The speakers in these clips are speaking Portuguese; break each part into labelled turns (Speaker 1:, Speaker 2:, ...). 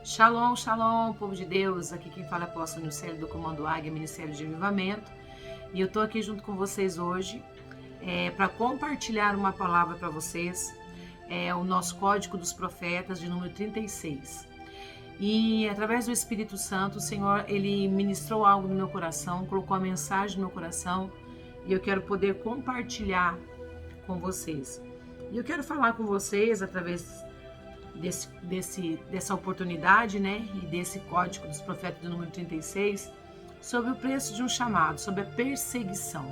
Speaker 1: Shalom, shalom, povo de Deus. Aqui quem fala é o apóstolo Nilcélio do Comando Águia, Ministério de Avivamento. E eu estou aqui junto com vocês hoje para compartilhar uma palavra para vocês. É o nosso Código dos Profetas, de número 36. E através do Espírito Santo, o Senhor, Ele ministrou algo no meu coração, colocou a mensagem no meu coração e eu quero poder compartilhar com vocês. E eu quero falar com vocês através dessa oportunidade, né, e desse Código dos Profetas do número 36, sobre o preço de um chamado, sobre a perseguição.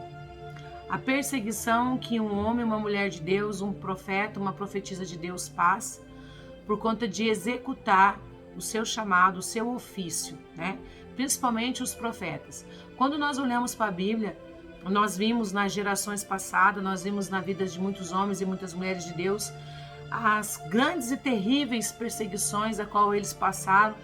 Speaker 1: A perseguição que um homem, uma mulher de Deus, um profeta, uma profetisa de Deus passa por conta de executar o seu chamado, o seu ofício, né? Principalmente os profetas. Quando nós olhamos para a Bíblia, nós vimos nas gerações passadas, nós vimos na vida de muitos homens e muitas mulheres de Deus, as grandes e terríveis perseguições a qual eles passaram.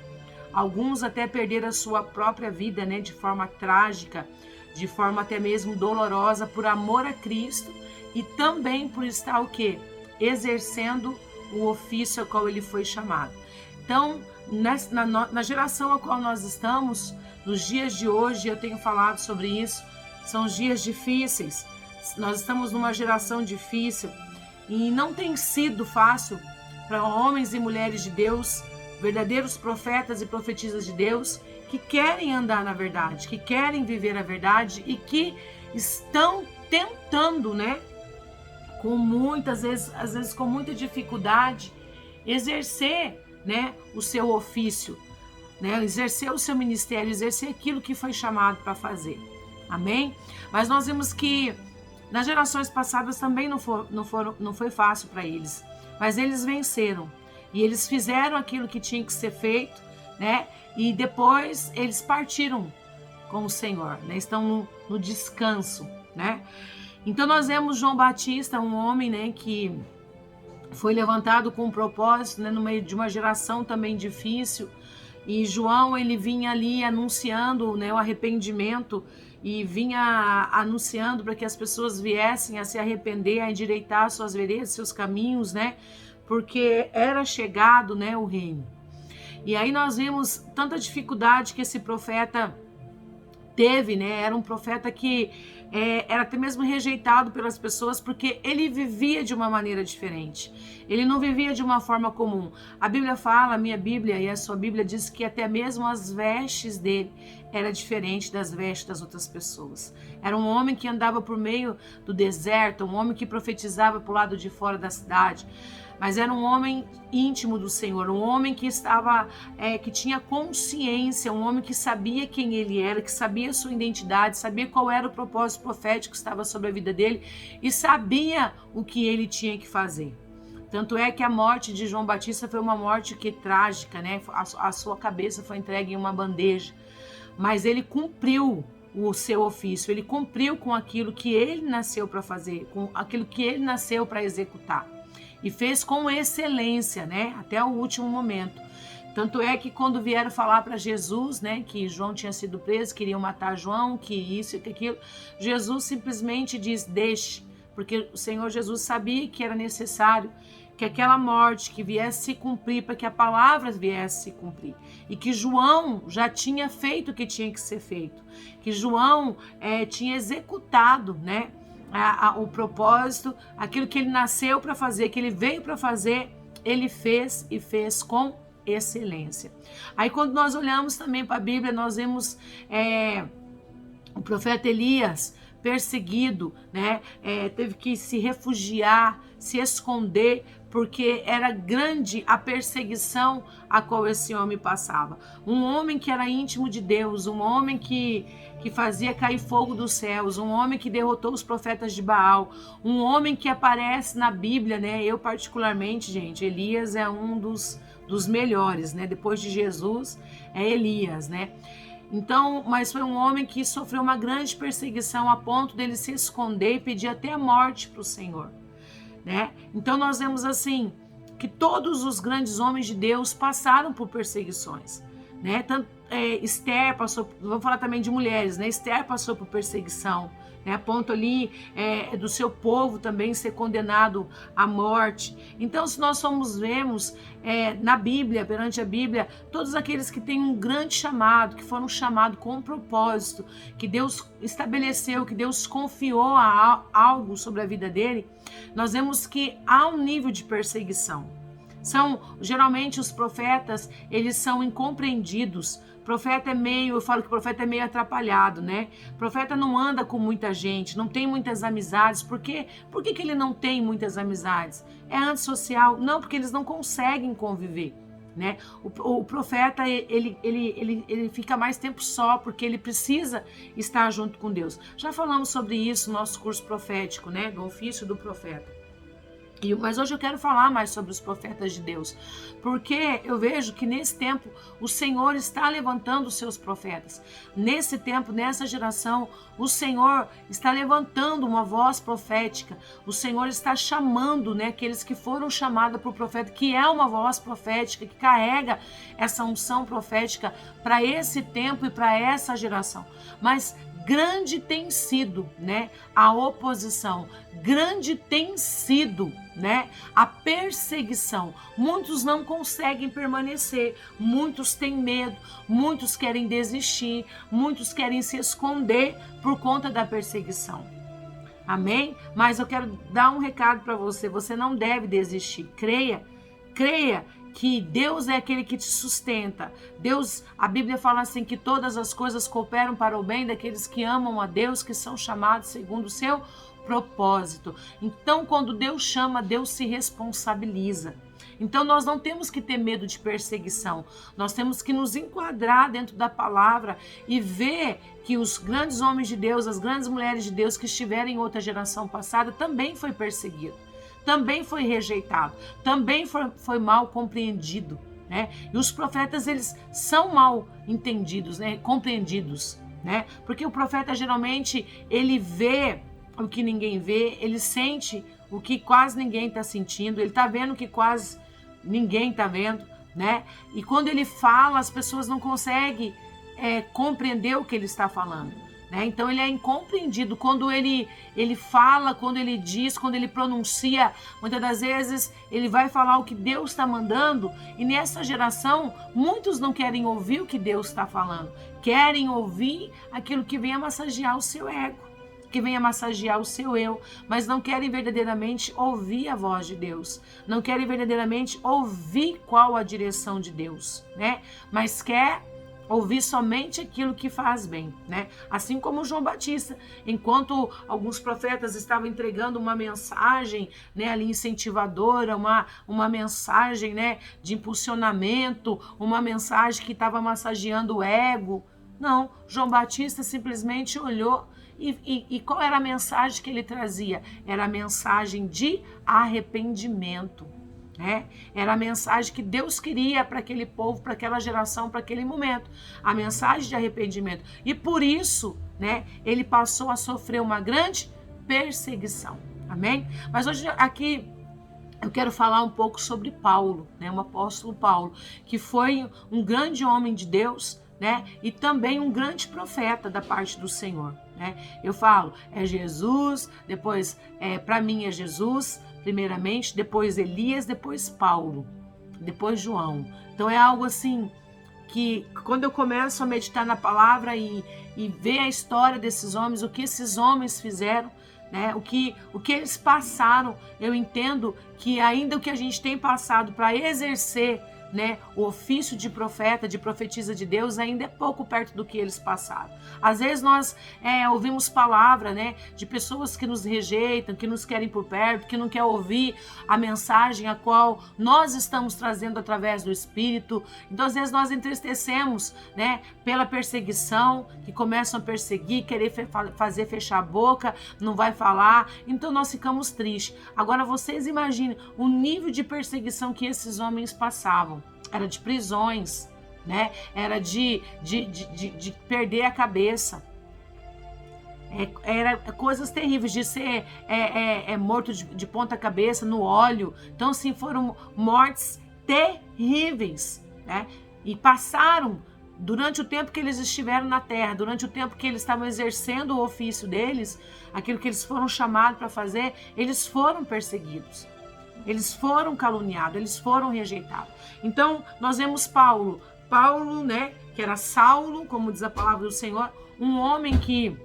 Speaker 1: Alguns até perderam a sua própria vida, né, de forma trágica, de forma até mesmo dolorosa, por amor a Cristo e também por estar o quê? Exercendo o ofício a qual ele foi chamado. Então, na geração a qual nós estamos, nos dias de hoje, eu tenho falado sobre isso, são os dias difíceis. Nós estamos numa geração difícil. E não tem sido fácil para homens e mulheres de Deus, verdadeiros profetas e profetisas de Deus, que querem andar na verdade, que querem viver a verdade e que estão tentando, né, com muitas vezes, às vezes com muita dificuldade, exercer, né, o seu ofício, né, exercer o seu ministério, exercer aquilo que foi chamado para fazer. Amém? Mas nós vimos que nas gerações passadas também não foi fácil para eles, mas eles venceram e eles fizeram aquilo que tinha que ser feito, né? E depois eles partiram com o Senhor, né? Estão no descanso, né? Então nós vemos João Batista, um homem, né, que foi levantado com um propósito, né, no meio de uma geração também difícil. E João, ele vinha ali anunciando, né, o arrependimento e vinha anunciando para que as pessoas viessem a se arrepender, a endireitar suas veredas, seus caminhos, né? Porque era chegado, né, o reino. E aí nós vimos tanta dificuldade que esse profeta teve, né? Era um profeta que era até mesmo rejeitado pelas pessoas porque ele vivia de uma maneira diferente. Ele não vivia de uma forma comum. A Bíblia fala, a minha Bíblia e a sua Bíblia diz que até mesmo as vestes dele era diferente das vestes das outras pessoas. Era um homem que andava por meio do deserto, um homem que profetizava para o lado de fora da cidade. Mas era um homem íntimo do Senhor, um homem que que tinha consciência, um homem que sabia quem ele era, que sabia a sua identidade, sabia qual era o propósito profético que estava sobre a vida dele e sabia o que ele tinha que fazer. Tanto é que a morte de João Batista foi uma morte trágica, né? A sua cabeça foi entregue em uma bandeja, mas ele cumpriu o seu ofício, ele cumpriu com aquilo que ele nasceu para fazer, com aquilo que ele nasceu para executar. E fez com excelência, né? Até o último momento. Tanto é que quando vieram falar para Jesus, né, que João tinha sido preso, queriam matar João, que isso e que aquilo, Jesus simplesmente diz, deixe, porque o Senhor Jesus sabia que era necessário que aquela morte que viesse se cumprir, para que a palavra viesse se cumprir. E que João já tinha feito o que tinha que ser feito. Que João tinha executado, né, o propósito, aquilo que ele nasceu para fazer, que ele veio para fazer, ele fez e fez com excelência. Aí quando nós olhamos também para a Bíblia, nós vemos o profeta Elias perseguido, né? Teve que se refugiar, se esconder, porque era grande a perseguição a qual esse homem passava. Um homem que era íntimo de Deus, um homem que fazia cair fogo dos céus, um homem que derrotou os profetas de Baal, um homem que aparece na Bíblia, né? Eu particularmente, gente, Elias é um dos melhores, né? Depois de Jesus é Elias, né? Então, mas foi um homem que sofreu uma grande perseguição a ponto dele se esconder e pedir até a morte para o Senhor, né? Então nós vemos assim que todos os grandes homens de Deus passaram por perseguições, né? Esther passou, vamos falar também de mulheres, né? Esther passou por perseguição, né? A ponto ali do seu povo também ser condenado à morte. Então, se nós vemos na Bíblia, perante a Bíblia, todos aqueles que têm um grande chamado, que foram chamados com um propósito, que Deus estabeleceu, que Deus confiou algo sobre a vida dele, nós vemos que há um nível de perseguição. Geralmente os profetas, eles são incompreendidos. Eu falo que o profeta é meio atrapalhado, né? O profeta não anda com muita gente, não tem muitas amizades. Por quê? Por que ele não tem muitas amizades? É antissocial? Não, porque eles não conseguem conviver, né? O profeta, ele fica mais tempo só, porque ele precisa estar junto com Deus. Já falamos sobre isso no nosso curso profético, né? Do ofício do profeta. Mas hoje eu quero falar mais sobre os profetas de Deus, porque eu vejo que nesse tempo o Senhor está levantando os seus profetas. Nesse tempo, nessa geração, o Senhor está levantando uma voz profética. O Senhor está chamando, né, aqueles que foram chamados para o profeta, que é uma voz profética, que carrega essa unção profética para esse tempo e para essa geração. Mas grande tem sido, né, a oposição, grande tem sido, né, a perseguição. Muitos não conseguem permanecer, muitos têm medo, muitos querem desistir, muitos querem se esconder por conta da perseguição. Amém? Mas eu quero dar um recado para você: você não deve desistir. Creia que Deus é aquele que te sustenta. A Bíblia fala assim, que todas as coisas cooperam para o bem daqueles que amam a Deus, que são chamados segundo o seu propósito. Então, quando Deus chama, Deus se responsabiliza. Então, nós não temos que ter medo de perseguição. Nós temos que nos enquadrar dentro da palavra e ver que os grandes homens de Deus, as grandes mulheres de Deus que estiveram em outra geração passada, também foi perseguido, também foi rejeitado, também foi mal compreendido, né? E os profetas, eles são mal entendidos, né? Compreendidos, né? Porque o profeta, geralmente, ele vê o que ninguém vê, ele sente o que quase ninguém está sentindo, ele está vendo o que quase ninguém está vendo, né? E quando ele fala, as pessoas não conseguem compreender o que ele está falando, né? Então ele é incompreendido. Quando ele fala, quando ele diz, quando ele pronuncia, muitas das vezes ele vai falar o que Deus está mandando, e nessa geração muitos não querem ouvir o que Deus está falando, querem ouvir aquilo que vem a massagear o seu ego, que venha massagear o seu eu, mas não querem verdadeiramente ouvir a voz de Deus, não querem verdadeiramente ouvir qual a direção de Deus, né? Mas quer ouvir somente aquilo que faz bem, né? Assim como João Batista, enquanto alguns profetas estavam entregando uma mensagem, né, ali incentivadora, uma mensagem, né, de impulsionamento, uma mensagem que estava massageando o ego, não, João Batista simplesmente olhou. E qual era a mensagem que ele trazia? Era a mensagem de arrependimento, né? Era a mensagem que Deus queria para aquele povo, para aquela geração, para aquele momento. A mensagem de arrependimento. E por isso, né, ele passou a sofrer uma grande perseguição. Amém? Mas hoje aqui eu quero falar um pouco sobre Paulo, né, o apóstolo Paulo, que foi um grande homem de Deus, né, e também um grande profeta da parte do Senhor, né? Eu falo, é Jesus, depois, para mim é Jesus, primeiramente, depois Elias, depois Paulo, depois João. Então é algo assim que quando eu começo a meditar na palavra e ver a história desses homens, o que esses homens fizeram, né, o que eles passaram, eu entendo que ainda o que a gente tem passado para exercer, né, o ofício de profeta, de profetisa de Deus, ainda é pouco perto do que eles passaram. Às vezes nós ouvimos palavra, né, de pessoas que nos rejeitam, que nos querem por perto, que não querem ouvir a mensagem a qual nós estamos trazendo através do Espírito. Então às vezes nós entristecemos, né, pela perseguição, que começam a perseguir, querer fazer fechar a boca, não vai falar, então nós ficamos tristes. Agora vocês imaginem o nível de perseguição que esses homens passavam. Era de prisões, né? Era de perder a cabeça. Era coisas terríveis, de ser morto de ponta cabeça no óleo. Então, assim, foram mortes terríveis, né? E passaram durante o tempo que eles estiveram na terra, durante o tempo que eles estavam exercendo o ofício deles, aquilo que eles foram chamados para fazer, eles foram perseguidos. Eles foram caluniados, eles foram rejeitados. Então, nós vemos Paulo, né, que era Saulo, como diz a palavra do Senhor, um homem que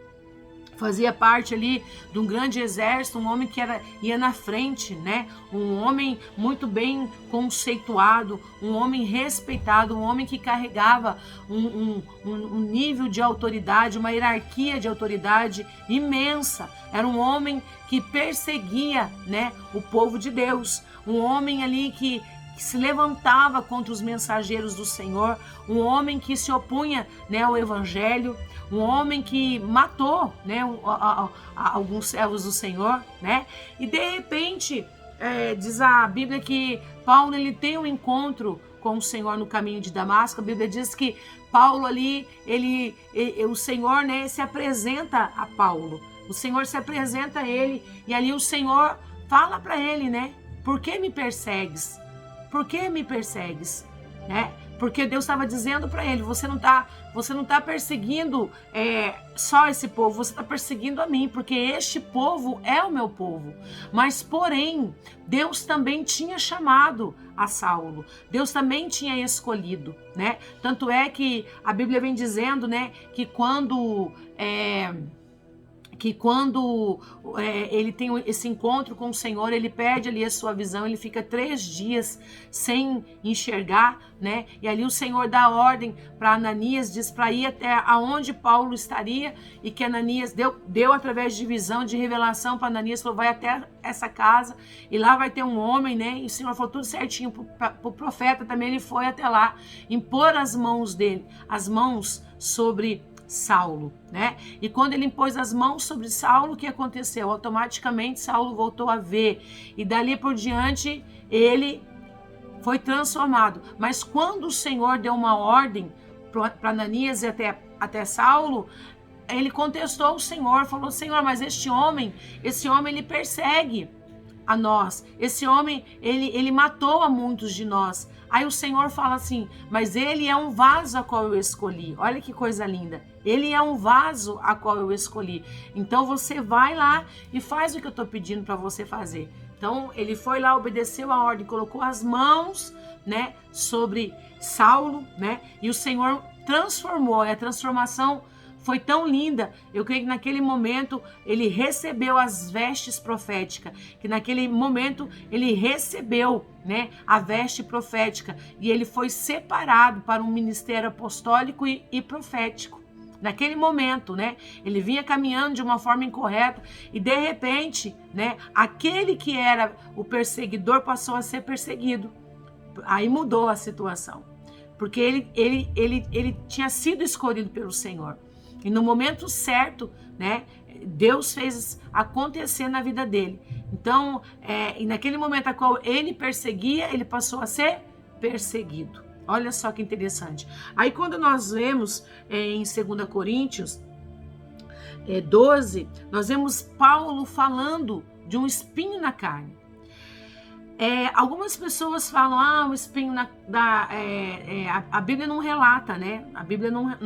Speaker 1: fazia parte ali de um grande exército, um homem que ia na frente, né? Um homem muito bem conceituado, um homem respeitado, um homem que carregava um nível de autoridade, uma hierarquia de autoridade imensa. Era um homem que perseguia, né, o povo de Deus, um homem ali que se levantava contra os mensageiros do Senhor, um homem que se opunha, né, ao evangelho, um homem que matou, né, alguns servos do Senhor, né? E de repente, diz a Bíblia que Paulo ele tem um encontro com o Senhor no caminho de Damasco. A Bíblia diz que Paulo ali, o Senhor, né, se apresenta a Paulo. O Senhor se apresenta a ele e ali o Senhor fala para ele, né? Por que me persegues? Por que me persegues? Né? Porque Deus estava dizendo para ele, você não tá perseguindo só esse povo, você está perseguindo a mim, porque este povo é o meu povo. Mas, porém, Deus também tinha chamado a Saulo, Deus também tinha escolhido, né? Tanto é que a Bíblia vem dizendo, né, que quando ele tem esse encontro com o Senhor, ele perde ali a sua visão, ele fica 3 dias sem enxergar, né? E ali o Senhor dá ordem para Ananias, diz para ir até aonde Paulo estaria, e que Ananias deu através de visão, de revelação para Ananias, falou, vai até essa casa, e lá vai ter um homem, né? E o Senhor falou tudo certinho para o profeta também, ele foi até lá, impor as mãos dele, as mãos sobre Saulo, né? E quando ele impôs as mãos sobre Saulo, o que aconteceu? Automaticamente Saulo voltou a ver, e dali por diante ele foi transformado. Mas quando o Senhor deu uma ordem para Ananias e até Saulo, ele contestou o Senhor, falou, Senhor, mas esse homem ele persegue a nós, esse homem ele matou a muitos de nós. Aí o Senhor fala assim, mas ele é um vaso a qual eu escolhi. Olha que coisa linda. Ele é um vaso a qual eu escolhi. Então você vai lá e faz o que eu estou pedindo para você fazer. Então ele foi lá, obedeceu a ordem, colocou as mãos, né, sobre Saulo, né? E o Senhor transformou. A transformação foi tão linda, eu creio que naquele momento ele recebeu as vestes proféticas, que naquele momento ele recebeu, né, a veste profética, e ele foi separado para um ministério apostólico e profético. Naquele momento, né, ele vinha caminhando de uma forma incorreta e de repente, né, aquele que era o perseguidor passou a ser perseguido. Aí mudou a situação, porque ele tinha sido escolhido pelo Senhor. E no momento certo, né, Deus fez acontecer na vida dele. Então, e naquele momento a qual ele perseguia, ele passou a ser perseguido. Olha só que interessante. Aí quando nós vemos em 2 Coríntios 12, nós vemos Paulo falando de um espinho na carne. Algumas pessoas falam, o espinho a Bíblia não relata, né? A Bíblia não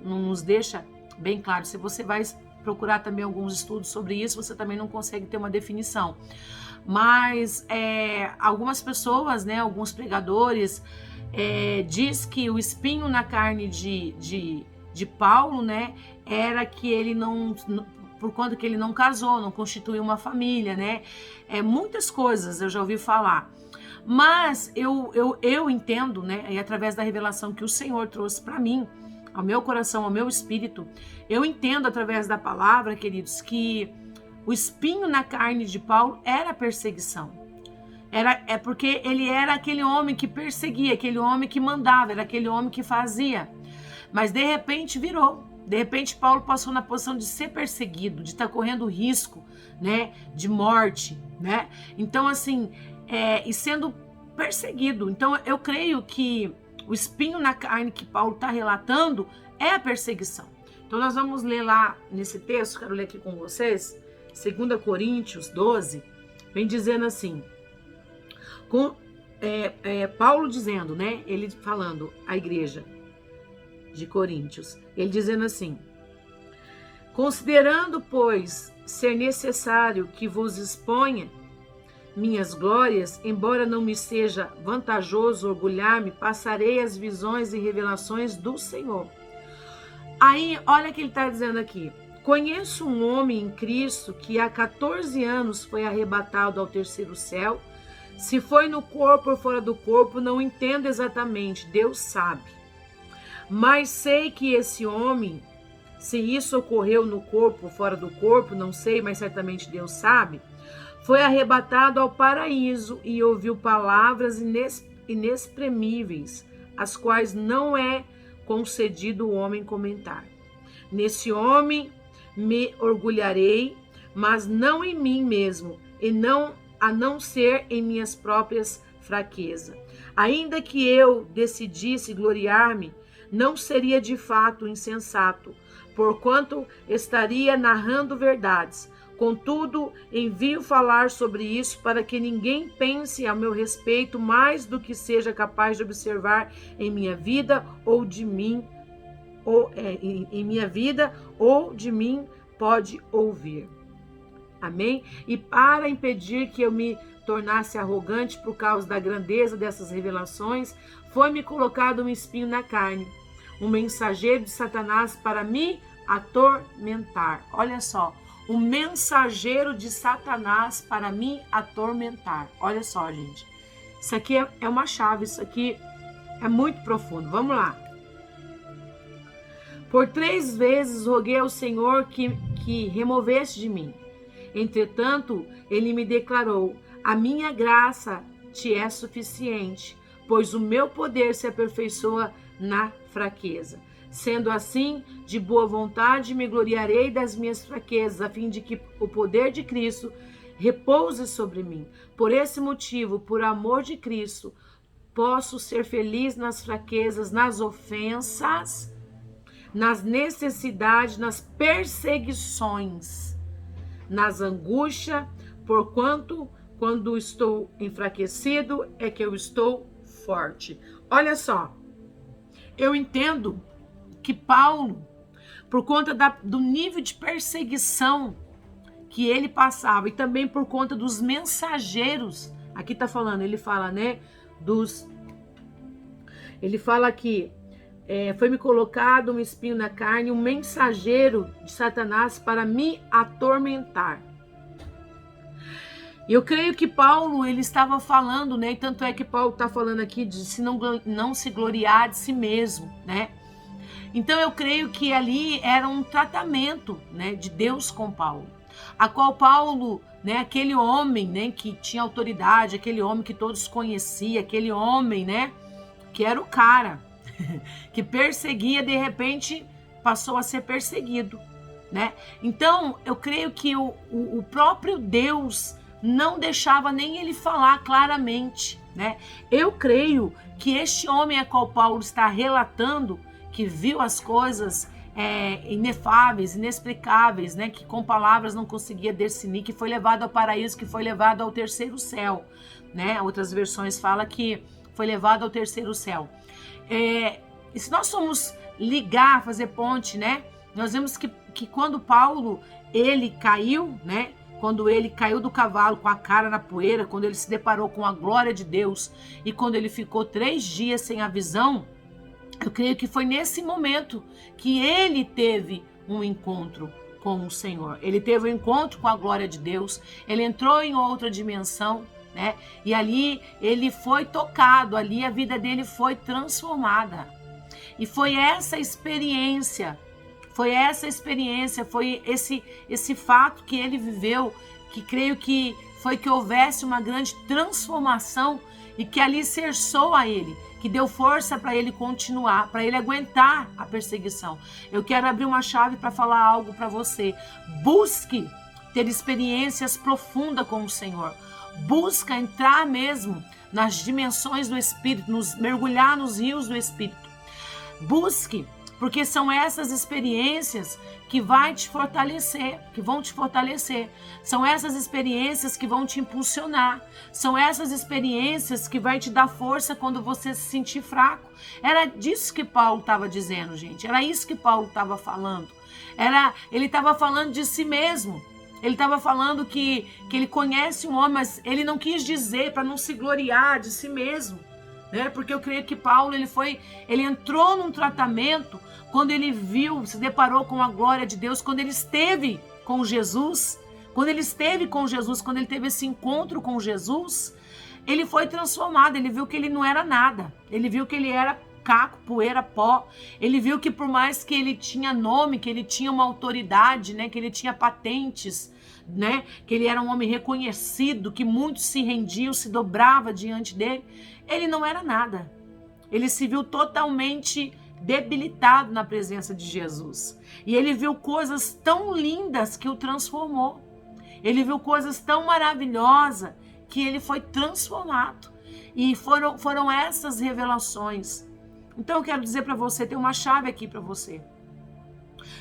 Speaker 1: nos deixa bem claro. Se você vai procurar também alguns estudos sobre isso, você também não consegue ter uma definição. Mas algumas pessoas, né, alguns pregadores, diz que o espinho na carne de Paulo, né, era que ele não, por conta que ele não casou, não constituiu uma família, né? Muitas coisas eu já ouvi falar. Mas eu entendo, né, e através da revelação que o Senhor trouxe para mim, ao meu coração, ao meu espírito, eu entendo através da palavra, queridos, que o espinho na carne de Paulo era perseguição. Porque ele era aquele homem que perseguia, aquele homem que mandava, era aquele homem que fazia. Mas de repente virou. De repente Paulo passou na posição de ser perseguido, de estar correndo risco, né, de morte, né? Então assim, e sendo perseguido. Então eu creio que o espinho na carne que Paulo está relatando é a perseguição. Então nós vamos ler lá nesse texto, quero ler aqui com vocês, 2 Coríntios 12, vem dizendo assim, Paulo dizendo, né, ele falando à igreja, de Coríntios. Ele dizendo assim: considerando, pois, ser necessário que vos exponha minhas glórias, embora não me seja vantajoso orgulhar-me, passarei as visões e revelações do Senhor. Aí, olha o que ele está dizendo aqui. Conheço um homem em Cristo que há 14 anos foi arrebatado ao terceiro céu. Se foi no corpo ou fora do corpo, não entendo exatamente, Deus sabe. Mas sei que esse homem, se isso ocorreu no corpo ou fora do corpo, não sei, mas certamente Deus sabe, foi arrebatado ao paraíso e ouviu palavras inexprimíveis, as quais não é concedido o homem comentar. Nesse homem me orgulharei, mas não em mim mesmo, a não ser em minhas próprias fraquezas. Ainda que eu decidisse gloriar-me, não seria de fato insensato, porquanto estaria narrando verdades. Contudo, envio falar sobre isso para que ninguém pense a meu respeito mais do que seja capaz de observar em minha vida ou de mim, ou de mim pode ouvir. Amém? E para impedir que eu me tornasse arrogante por causa da grandeza dessas revelações, foi-me colocado um espinho na carne, um mensageiro de Satanás para me atormentar. Olha só, um mensageiro de Satanás para me atormentar. Olha só, gente. Isso aqui é uma chave, isso aqui é muito profundo. Vamos lá. Por 3 vezes roguei ao Senhor que removesse de mim. Entretanto, ele me declarou: a minha graça te é suficiente, pois o meu poder se aperfeiçoa na fraqueza. Sendo assim, de boa vontade me gloriarei das minhas fraquezas, a fim de que o poder de Cristo repouse sobre mim. Por esse motivo, por amor de Cristo, posso ser feliz nas fraquezas, nas ofensas, nas necessidades, nas perseguições, nas angústias, porquanto quando estou enfraquecido é que eu estou forte. Olha só, eu entendo que Paulo, por conta do nível de perseguição que ele passava e também por conta dos mensageiros, aqui tá falando, ele fala, né, ele fala que foi-me colocado um espinho na carne, um mensageiro de Satanás para me atormentar. Eu creio que Paulo, ele estava falando, né, e tanto é que Paulo está falando aqui de não se gloriar de si mesmo, né. Então eu creio que ali era um tratamento, né, de Deus com Paulo, a qual Paulo, né, aquele homem, né, que tinha autoridade, aquele homem que todos conheciam, aquele homem, né, que era o cara que perseguia, de repente passou a ser perseguido, né? Então eu creio que o próprio Deus não deixava nem ele falar claramente, né? Eu creio que este homem a qual Paulo está relatando, que viu as coisas inefáveis, inexplicáveis, né? Que com palavras não conseguia discernir, que foi levado ao paraíso, que foi levado ao terceiro céu, né? Outras versões falam que foi levado ao terceiro céu. E se nós formos ligar, fazer ponte, né? Nós vemos que quando Paulo, ele caiu, né? Quando ele caiu do cavalo com a cara na poeira, quando ele se deparou com a glória de Deus e quando ele ficou 3 dias sem a visão, eu creio que foi nesse momento que ele teve um encontro com o Senhor. Ele teve um encontro com a glória de Deus, ele entrou em outra dimensão, né? E ali ele foi tocado, ali a vida dele foi transformada. E foi essa experiência, foi esse fato que ele viveu, que creio que foi que houvesse uma grande transformação e que alicerçou a ele, que deu força para ele continuar, para ele aguentar a perseguição. Eu quero abrir uma chave para falar algo para você. Busque ter experiências profundas com o Senhor. Busca entrar mesmo nas dimensões do Espírito, mergulhar nos rios do Espírito. Busque porque são essas experiências que vão te fortalecer, São essas experiências que vão te impulsionar. São essas experiências que vai te dar força quando você se sentir fraco. Era disso que Paulo estava dizendo, gente. Era isso que Paulo estava falando. Ele estava falando de si mesmo. Ele estava falando que ele conhece um homem, mas ele não quis dizer para não se gloriar de si mesmo. Né? Porque eu creio que Paulo ele entrou num tratamento quando ele se deparou com a glória de Deus, quando ele esteve com Jesus, quando ele teve esse encontro com Jesus, ele foi transformado, ele viu que ele não era nada, ele viu que ele era caco, poeira, pó, ele viu que por mais que ele tinha nome, que ele tinha uma autoridade, né, que ele tinha patentes, né, que ele era um homem reconhecido, que muitos se rendiam, se dobravam diante dele, ele não era nada. Ele se viu totalmente debilitado na presença de Jesus. E ele viu coisas tão lindas que o transformou. Ele viu coisas tão maravilhosas que ele foi transformado. E foram essas revelações. Então eu quero dizer para você, tem uma chave aqui para você.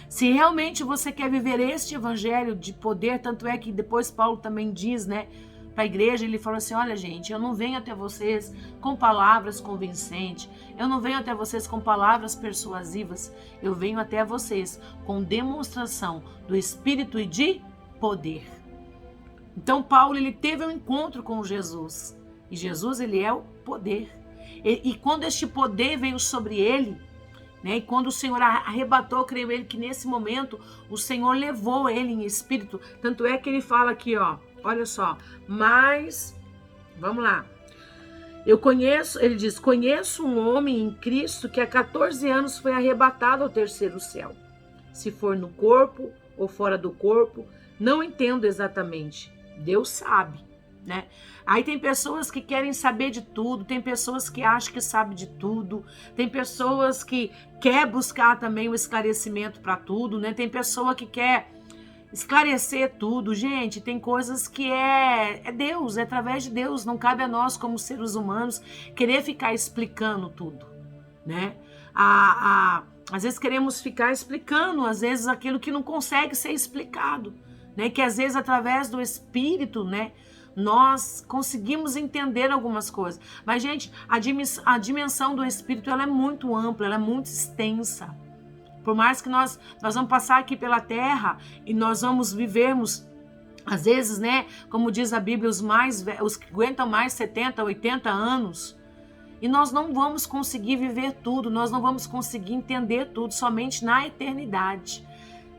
Speaker 1: Se realmente você quer viver este evangelho de poder, tanto é que depois Paulo também diz, né, para a igreja, ele falou assim, olha gente, eu não venho até vocês com palavras convincentes, eu não venho até vocês com palavras persuasivas, eu venho até vocês com demonstração do Espírito e de poder. Então Paulo, ele teve um encontro com Jesus, e Jesus, ele é o poder. E quando este poder veio sobre ele, né, e quando o Senhor arrebatou, creio ele que nesse momento o Senhor levou ele em espírito, tanto é que ele fala aqui, ó, olha só, mas, vamos lá, ele diz, conheço um homem em Cristo que há 14 anos foi arrebatado ao terceiro céu. Se for no corpo ou fora do corpo, não entendo exatamente, Deus sabe, né? Aí tem pessoas que querem saber de tudo, tem pessoas que acham que sabe de tudo, tem pessoas que quer buscar também o esclarecimento para tudo, né? Tem pessoa que quer esclarecer tudo. Gente, tem coisas que é Deus, é através de Deus, não cabe a nós como seres humanos querer ficar explicando tudo, né? Às vezes queremos ficar explicando, às vezes aquilo que não consegue ser explicado, né? Que às vezes através do Espírito, né, nós conseguimos entender algumas coisas. Mas, gente, a dimensão do Espírito, ela é muito ampla, ela é muito extensa. Por mais que nós vamos passar aqui pela terra e nós vamos vivermos, às vezes, né, como diz a Bíblia, os que aguentam mais 70, 80 anos, e nós não vamos conseguir viver tudo, nós não vamos conseguir entender tudo, somente na eternidade,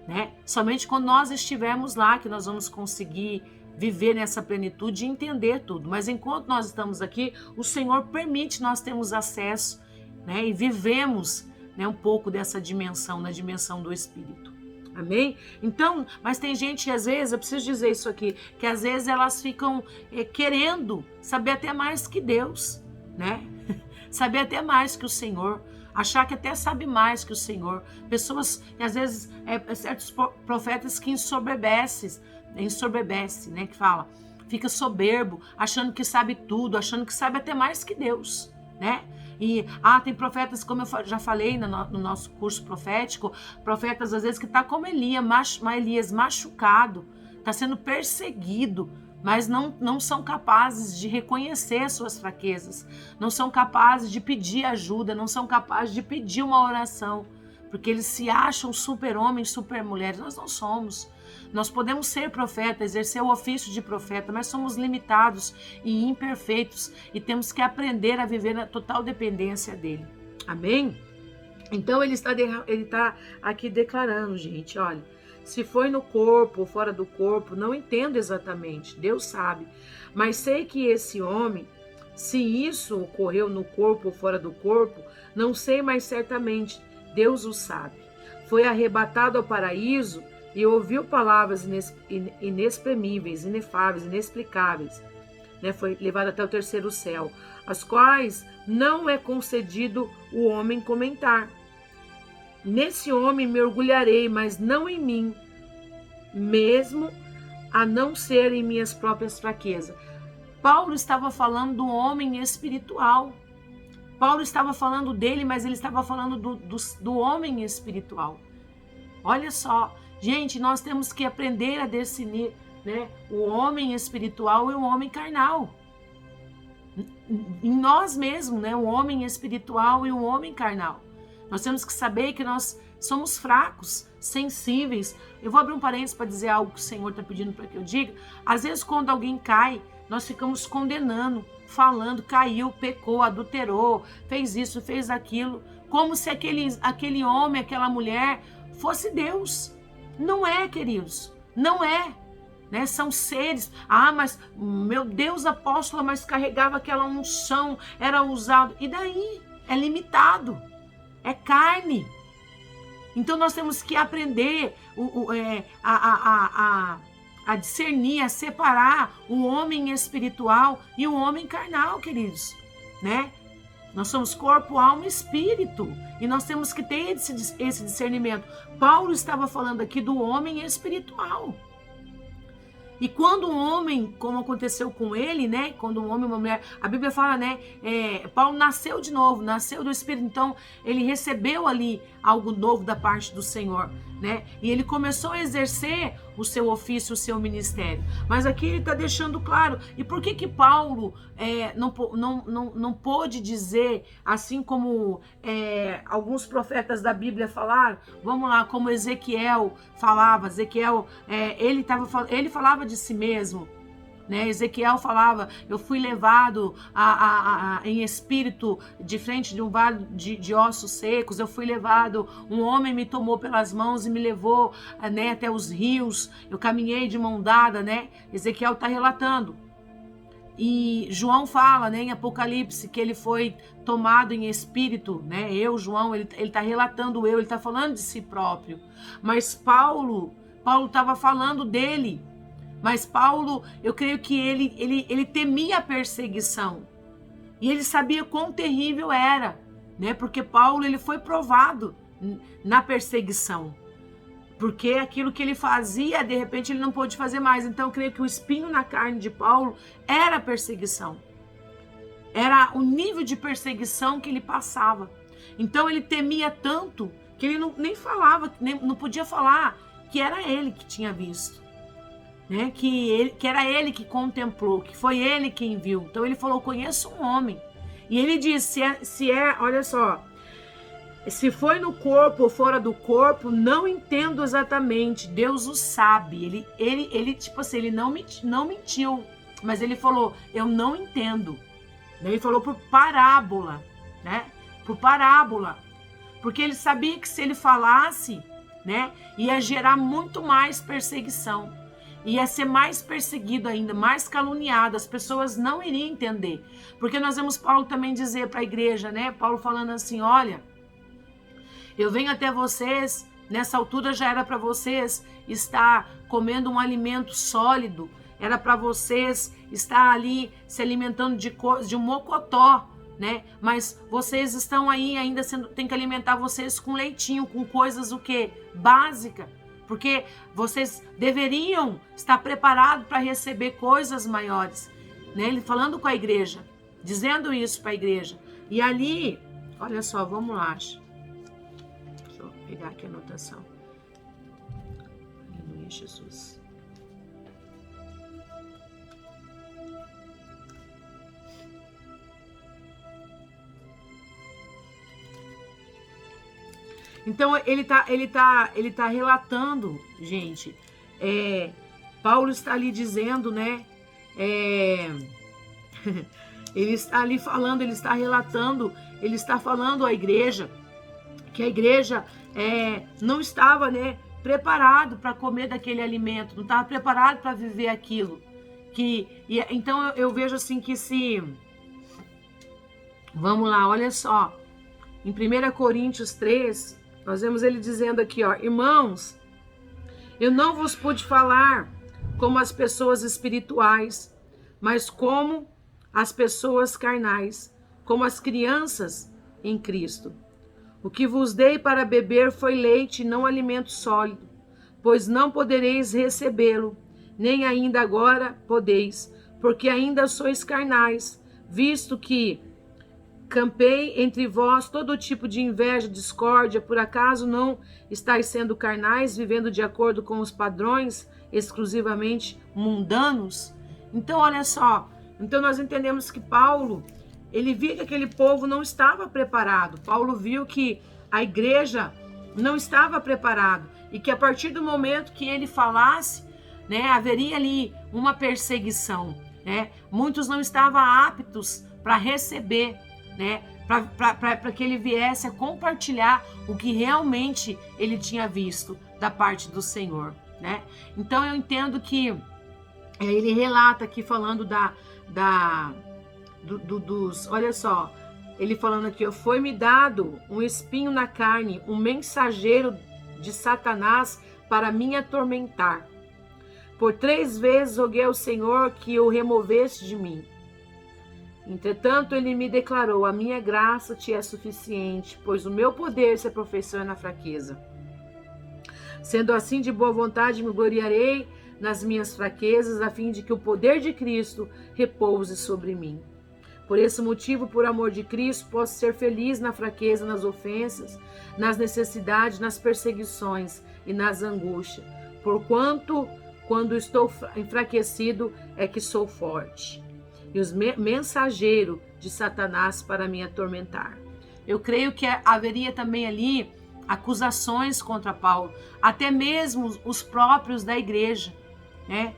Speaker 1: né? Somente quando nós estivermos lá que nós vamos conseguir viver nessa plenitude e entender tudo. Mas enquanto nós estamos aqui, o Senhor permite nós termos acesso, né, e vivemos, né, um pouco dessa dimensão, na dimensão do Espírito. Amém? Então, mas tem gente que às vezes, eu preciso dizer isso aqui, que às vezes elas ficam querendo saber até mais que Deus, né? Saber até mais que o Senhor, achar que até sabe mais que o Senhor. Pessoas, às vezes, certos profetas que ensoberbecem, né, que fala, fica soberbo, achando que sabe tudo, achando que sabe até mais que Deus, né? E tem profetas, como eu já falei no nosso curso profético, profetas às vezes que tá como Elias machucado, tá sendo perseguido, mas não são capazes de reconhecer suas fraquezas, não são capazes de pedir ajuda, não são capazes de pedir uma oração, porque eles se acham super-homens, super-mulheres. Nós não somos. Nós podemos ser profeta, exercer o ofício de profeta, mas somos limitados e imperfeitos e temos que aprender a viver na total dependência dele. Amém? Então ele está aqui declarando, gente, olha, se foi no corpo ou fora do corpo, não entendo exatamente, Deus sabe, mas sei que esse homem, se isso ocorreu no corpo ou fora do corpo, não sei, mas certamente Deus o sabe. Foi arrebatado ao paraíso e ouviu palavras inexprimíveis, inefáveis, inexplicáveis, né? Foi levado até o terceiro céu, as quais não é concedido o homem comentar. Nesse homem me orgulharei, mas não em mim, mesmo a não ser em minhas próprias fraquezas. Paulo estava falando do homem espiritual. Paulo estava falando dele, mas ele estava falando do homem espiritual. Olha só, gente, nós temos que aprender a discernir, né, o homem espiritual e o homem carnal. Em nós mesmos, né, o homem espiritual e o homem carnal. Nós temos que saber que nós somos fracos, sensíveis. Eu vou abrir um parênteses para dizer algo que o Senhor está pedindo para que eu diga. Às vezes, quando alguém cai, nós ficamos condenando, falando, caiu, pecou, adulterou, fez isso, fez aquilo, como se aquele homem, aquela mulher fosse Deus. Não é, queridos, não é. Né? São seres. Ah, mas meu Deus, apóstola, mas carregava aquela unção, era usado. E daí? É limitado, é carne. Então nós temos que aprender a discernir, a separar o homem espiritual e o homem carnal, queridos, né? Nós somos corpo, alma e espírito, e nós temos que ter esse discernimento. Paulo estava falando aqui do homem espiritual. E quando um homem, como aconteceu com ele, né? Quando um homem e uma mulher, a Bíblia fala, né? Paulo nasceu de novo, nasceu do Espírito, então ele recebeu ali algo novo da parte do Senhor, né? E ele começou a exercer o seu ofício, o seu ministério. Mas aqui ele está deixando claro. E por que Paulo não pôde dizer, assim como alguns profetas da Bíblia falaram? Vamos lá, como Ezequiel falava. Ele falava de si mesmo. Né? Ezequiel falava, eu fui levado em espírito de frente de um vale de ossos secos, eu fui levado, um homem me tomou pelas mãos e me levou, né, até os rios, eu caminhei de mão dada, né? Ezequiel está relatando. E João fala, né, em Apocalipse, que ele foi tomado em espírito, né? João, ele está relatando ele está falando de si próprio. Mas Paulo estava falando dele. Mas Paulo, eu creio que ele temia a perseguição. E ele sabia quão terrível era, né? Porque Paulo, ele foi provado na perseguição. Porque aquilo que ele fazia, de repente, ele não pôde fazer mais. Então, eu creio que o espinho na carne de Paulo era a perseguição. Era o nível de perseguição que ele passava. Então, ele temia tanto que ele nem falava, não podia falar que era ele que tinha visto. Né, que era ele que contemplou, que foi ele quem viu. Então ele falou, conheço um homem. E ele disse, olha só, se foi no corpo ou fora do corpo, não entendo exatamente, Deus o sabe. Ele tipo assim, ele não mentiu, mas ele falou, eu não entendo. Ele falou por parábola, né? Por parábola. Porque ele sabia que se ele falasse, né, ia gerar muito mais perseguição. Ia ser mais perseguido ainda, mais caluniado, as pessoas não iriam entender. Porque nós vemos Paulo também dizer para a igreja, né? Paulo falando assim, olha, eu venho até vocês, nessa altura já era para vocês estar comendo um alimento sólido, era para vocês estar ali se alimentando de um mocotó, né? Mas vocês estão aí ainda tem que alimentar vocês com leitinho, com coisas o quê? Básica. Porque vocês deveriam estar preparados para receber coisas maiores. Né? Ele falando com a igreja, dizendo isso para a igreja. E ali, olha só, vamos lá. Deixa eu pegar aqui a anotação. Aleluia, Jesus. Então ele tá relatando, gente. Paulo está ali dizendo, né? Ele está ali falando, ele está relatando, ele está falando à igreja que a igreja não estava, né, preparado para comer daquele alimento, não estava preparado para viver aquilo. Então eu vejo assim que se... Vamos lá, olha só. Em 1 Coríntios 3... Nós vemos ele dizendo aqui, ó, irmãos, eu não vos pude falar como as pessoas espirituais, mas como as pessoas carnais, como as crianças em Cristo. O que vos dei para beber foi leite, não alimento sólido, pois não podereis recebê-lo, nem ainda agora podeis, porque ainda sois carnais, visto que campei entre vós todo tipo de inveja, discórdia, por acaso não estáis sendo carnais, vivendo de acordo com os padrões exclusivamente mundanos? Então, olha só, então nós entendemos que Paulo, ele viu que aquele povo não estava preparado. Paulo viu que a igreja não estava preparada e que a partir do momento que ele falasse, né, haveria ali uma perseguição, né? Muitos não estavam aptos para receber, né, para que ele viesse a compartilhar o que realmente ele tinha visto da parte do Senhor, né? Então eu entendo que ele relata aqui falando dos, olha só, ele falando aqui, foi-me dado um espinho na carne, um mensageiro de Satanás para me atormentar. Por 3 vezes roguei ao Senhor que o removesse de mim. Entretanto, ele me declarou, a minha graça te é suficiente, pois o meu poder se aperfeiçoa na fraqueza. Sendo assim, de boa vontade me gloriarei nas minhas fraquezas, a fim de que o poder de Cristo repouse sobre mim. Por esse motivo, por amor de Cristo, posso ser feliz na fraqueza, nas ofensas, nas necessidades, nas perseguições e nas angústias. Porquanto, quando estou enfraquecido, é que sou forte. E os mensageiros de Satanás para me atormentar. Eu creio que haveria também ali acusações contra Paulo, até mesmo os próprios da igreja, né?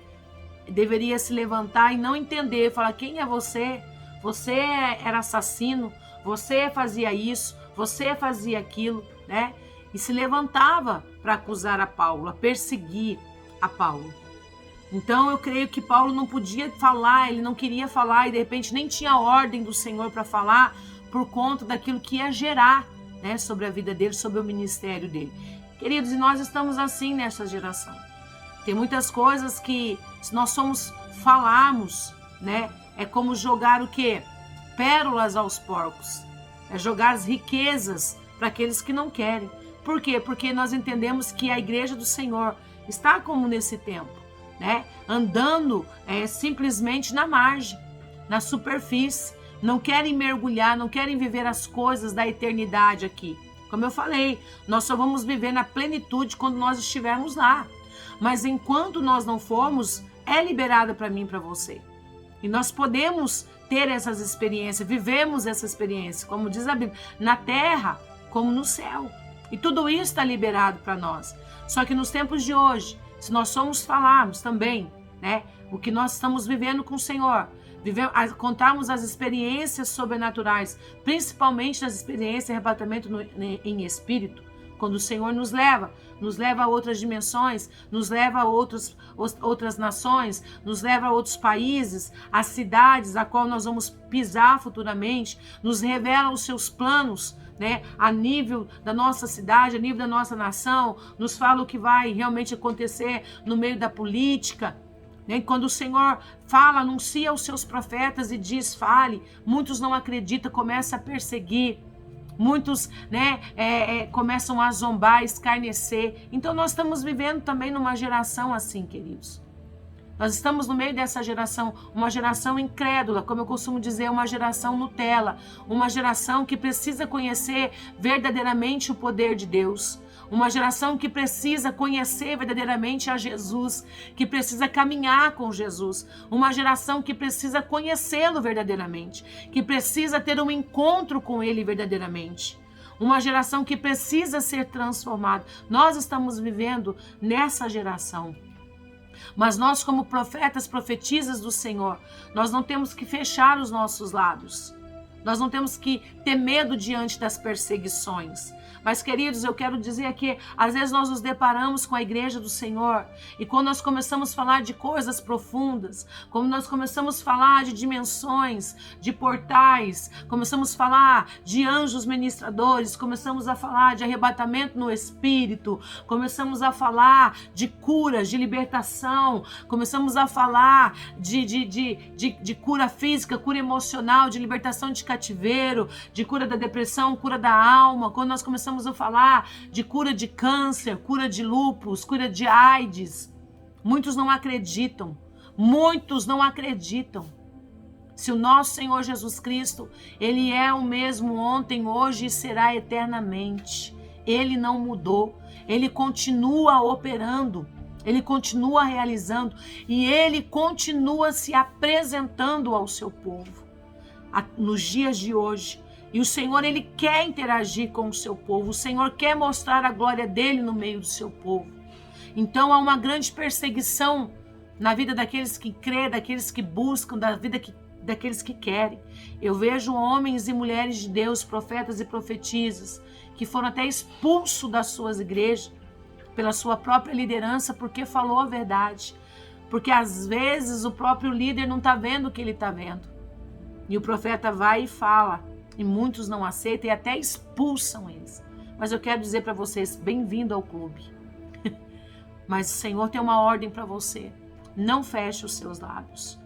Speaker 1: Deveria se levantar e não entender, falar, quem é você? Você era assassino, você fazia isso, você fazia aquilo, né? E se levantava para acusar a Paulo, a perseguir a Paulo. Então eu creio que Paulo não podia falar, ele não queria falar e de repente nem tinha ordem do Senhor para falar por conta daquilo que ia gerar, né, sobre a vida dele, sobre o ministério dele. Queridos, e nós estamos assim nessa geração. Tem muitas coisas que, se nós falarmos, né, é como jogar o quê? Pérolas aos porcos. É jogar as riquezas para aqueles que não querem. Por quê? Porque nós entendemos que a igreja do Senhor está como nesse tempo, né? Andando simplesmente na margem, na superfície. Não querem mergulhar, não querem viver as coisas da eternidade aqui. Como eu falei, nós só vamos viver na plenitude quando nós estivermos lá. Mas enquanto nós não formos, é liberada para mim e para você. E nós podemos ter essas experiências, vivemos essa experiência, como diz a Bíblia, na terra como no céu. E tudo isso está liberado para nós. Só que nos tempos de hoje, se nós falarmos também, né, o que nós estamos vivendo com o Senhor, contarmos as experiências sobrenaturais, principalmente as experiências de arrebatamento em espírito, quando o Senhor nos leva a outras dimensões, nos leva a outras nações, nos leva a outros países, as cidades a qual nós vamos pisar futuramente, nos revela os seus planos, né, a nível da nossa cidade, a nível da nossa nação, nos fala o que vai realmente acontecer no meio da política, né? Quando o Senhor fala, anuncia aos seus profetas e diz, fale, muitos não acreditam, começam a perseguir, muitos, né, começam a zombar, escarnecer. Então nós estamos vivendo também numa geração assim, queridos. Nós estamos no meio dessa geração, uma geração incrédula, como eu costumo dizer, uma geração Nutella, uma geração que precisa conhecer verdadeiramente o poder de Deus, uma geração que precisa conhecer verdadeiramente a Jesus, que precisa caminhar com Jesus, uma geração que precisa conhecê-lo verdadeiramente, que precisa ter um encontro com ele verdadeiramente. Uma geração que precisa ser transformada. Nós estamos vivendo nessa geração. Mas nós, como profetas, profetisas do Senhor, nós não temos que fechar os nossos lábios. Nós não temos que ter medo diante das perseguições. Mas, queridos, eu quero dizer que às vezes nós nos deparamos com a igreja do Senhor e quando nós começamos a falar de coisas profundas, quando nós começamos a falar de dimensões, de portais, começamos a falar de anjos ministradores, começamos a falar de arrebatamento no Espírito, começamos a falar de curas, de libertação, começamos a falar de cura física, cura emocional, de libertação de cativeiro, de cura da depressão, cura da alma, quando nós começamos a falar de cura de câncer, cura de lúpus, cura de AIDS. Muitos não acreditam. Se o nosso Senhor Jesus Cristo, Ele é o mesmo ontem, hoje e será eternamente. Ele não mudou, Ele continua operando, Ele continua realizando e Ele continua se apresentando ao seu povo nos dias de hoje. E o Senhor, Ele quer interagir com o seu povo, o Senhor quer mostrar a glória dEle no meio do seu povo. Então há uma grande perseguição na vida daqueles que crêem, daqueles que buscam, daqueles que querem. Eu vejo homens e mulheres de Deus, profetas e profetisas, que foram até expulsos das suas igrejas pela sua própria liderança, porque falou a verdade. Porque às vezes o próprio líder não está vendo o que ele está vendo. E o profeta vai e fala, e muitos não aceitam e até expulsam eles. Mas eu quero dizer para vocês, bem-vindo ao clube. Mas o Senhor tem uma ordem para você. Não feche os seus lábios.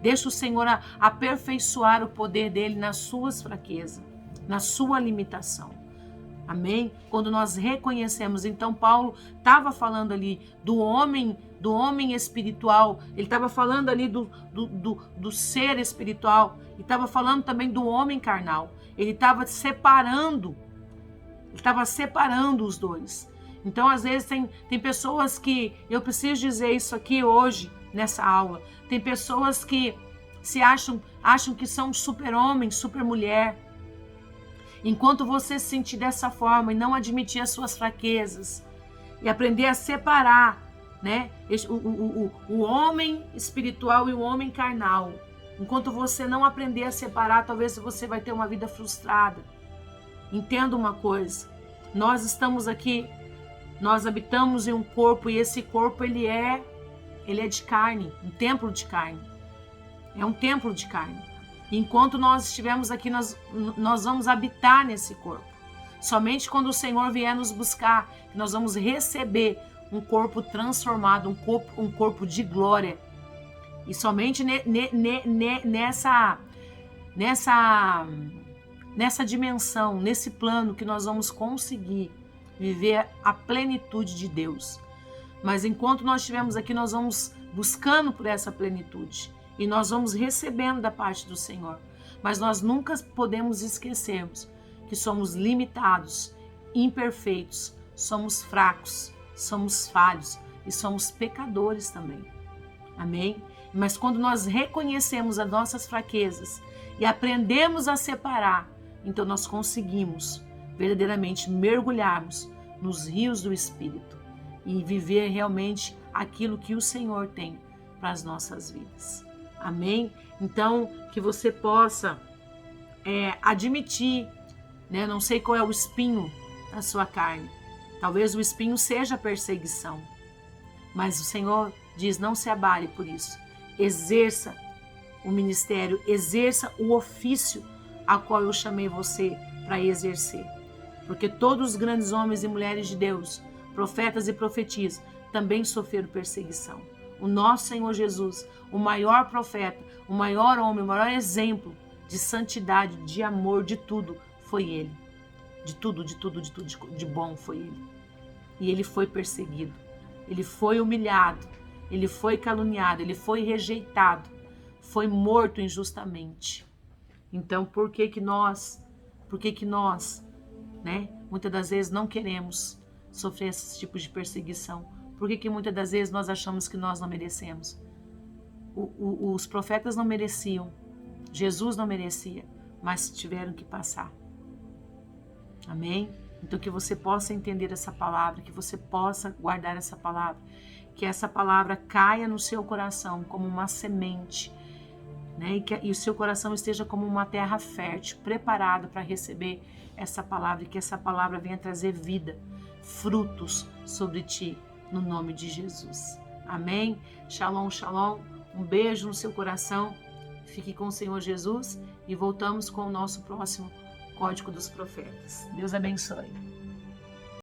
Speaker 1: Deixa o Senhor aperfeiçoar o poder dele nas suas fraquezas, na sua limitação. Amém? Quando nós reconhecemos, então Paulo estava falando ali do homem espiritual, ele estava falando ali do ser espiritual, ele estava falando também do homem carnal. Ele estava separando os dois. Então, às vezes, tem pessoas que, eu preciso dizer isso aqui hoje, nessa aula, tem pessoas que se acham que são super-homem, super-mulher. Enquanto você se sentir dessa forma e não admitir as suas fraquezas e aprender a separar, né, o homem espiritual e o homem carnal, enquanto você não aprender a separar, talvez você vai ter uma vida frustrada. Entenda uma coisa, nós estamos aqui, nós habitamos em um corpo e esse corpo ele é de carne, um templo de carne. É um templo de carne. Enquanto nós estivermos aqui, nós vamos habitar nesse corpo. Somente quando o Senhor vier nos buscar, nós vamos receber um corpo transformado, um corpo de glória. E somente nessa dimensão, nesse plano, que nós vamos conseguir viver a plenitude de Deus. Mas enquanto nós estivermos aqui, nós vamos buscando por essa plenitude. E nós vamos recebendo da parte do Senhor. Mas nós nunca podemos esquecermos que somos limitados, imperfeitos, somos fracos, somos falhos e somos pecadores também. Amém? Mas quando nós reconhecemos as nossas fraquezas e aprendemos a separar, então nós conseguimos verdadeiramente mergulharmos nos rios do Espírito e viver realmente aquilo que o Senhor tem para as nossas vidas. Amém? Então, que você possa admitir, né? Não sei qual é o espinho da sua carne. Talvez o espinho seja a perseguição. Mas o Senhor diz, não se abale por isso. Exerça o ministério, exerça o ofício a qual eu chamei você para exercer. Porque todos os grandes homens e mulheres de Deus, profetas e profetisas, também sofreram perseguição. O nosso Senhor Jesus, o maior profeta, o maior homem, o maior exemplo de santidade, de amor, de tudo, foi Ele. De tudo de bom foi Ele. E Ele foi perseguido, Ele foi humilhado, Ele foi caluniado, Ele foi rejeitado, foi morto injustamente. Então, por que nós, né, muitas das vezes não queremos sofrer esses tipos de perseguição? Por que muitas das vezes nós achamos que nós não merecemos? Os profetas não mereciam, Jesus não merecia, mas tiveram que passar. Amém? Então que você possa entender essa palavra, que você possa guardar essa palavra, que essa palavra caia no seu coração como uma semente, né? E o seu coração esteja como uma terra fértil, preparada para receber essa palavra, e que essa palavra venha trazer vida, frutos sobre ti, no nome de Jesus. Amém? Shalom, shalom. Um beijo no seu coração. Fique com o Senhor Jesus e voltamos com o nosso próximo Código dos Profetas. Deus abençoe.